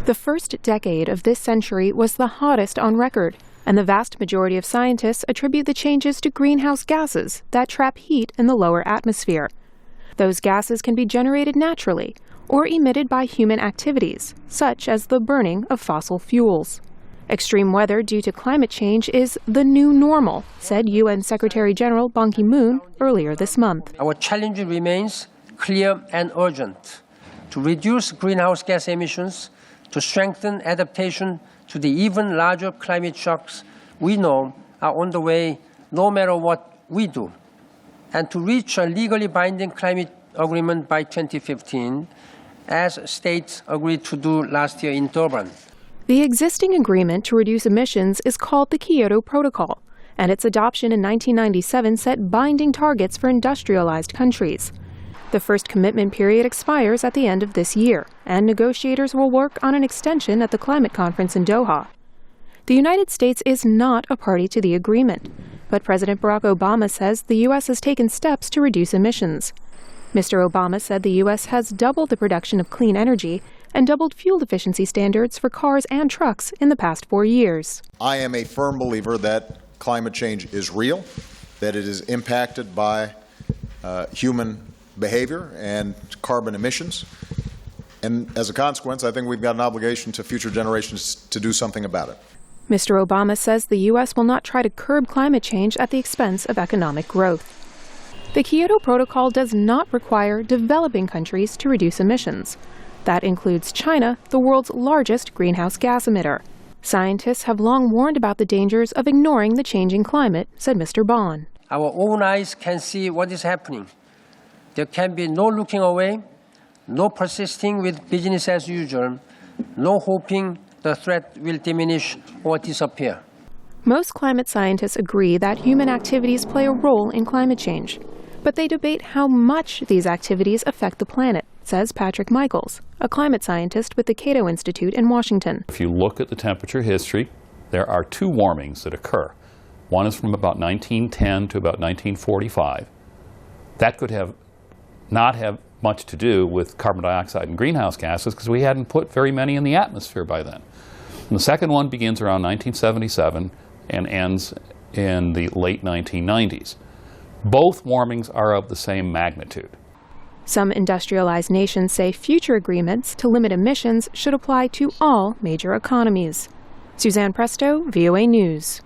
The first decade of this century was the hottest on record, and the vast majority of scientists attribute the changes to greenhouse gases that trap heat in the lower atmosphere. Those gases can be generated naturally or emitted by human activities, such as the burning of fossil fuels. Extreme weather due to climate change is the new normal, said UN Secretary General Ban Ki-moon earlier this month. Our challenge remains clear and urgent: to reduce greenhouse gas emissions, to strengthen adaptation to the even larger climate shocks we know are on the way no matter what we do, and to reach a legally binding climate agreement by 2015, as states agreed to do last year in Durban. The existing agreement to reduce emissions is called the Kyoto Protocol, and its adoption in 1997 set binding targets for industrialized countries. The first commitment period expires at the end of this year, and negotiators will work on an extension at the climate conference in Doha. The United States is not a party to the agreement, but President Barack Obama says the U.S. has taken steps to reduce emissions. Mr. Obama said the U.S. has doubled the production of clean energy and doubled fuel efficiency standards for cars and trucks in the past 4 years. I am a firm believer that climate change is real, that it is impacted by human behavior and carbon emissions. And as a consequence, I think we've got an obligation to future generations to do something about it. Mr. Obama says the U.S. will not try to curb climate change at the expense of economic growth. The Kyoto Protocol does not require developing countries to reduce emissions. That includes China, the world's largest greenhouse gas emitter. Scientists have long warned about the dangers of ignoring the changing climate, said Mr. Ban. Our own eyes can see what is happening. There can be no looking away, no persisting with business as usual, no hoping the threat will diminish or disappear. Most climate scientists agree that human activities play a role in climate change, but they debate how much these activities affect the planet, says Patrick Michaels, a climate scientist with the Cato Institute in Washington. If you look at the temperature history, there are two warmings that occur. One is from about 1910 to about 1945. That could not have much to do with carbon dioxide and greenhouse gases because we hadn't put very many in the atmosphere by then. And the second one begins around 1977 and ends in the late 1990s. Both warmings are of the same magnitude. Some industrialized nations say future agreements to limit emissions should apply to all major economies. Suzanne, Presto, VOA News.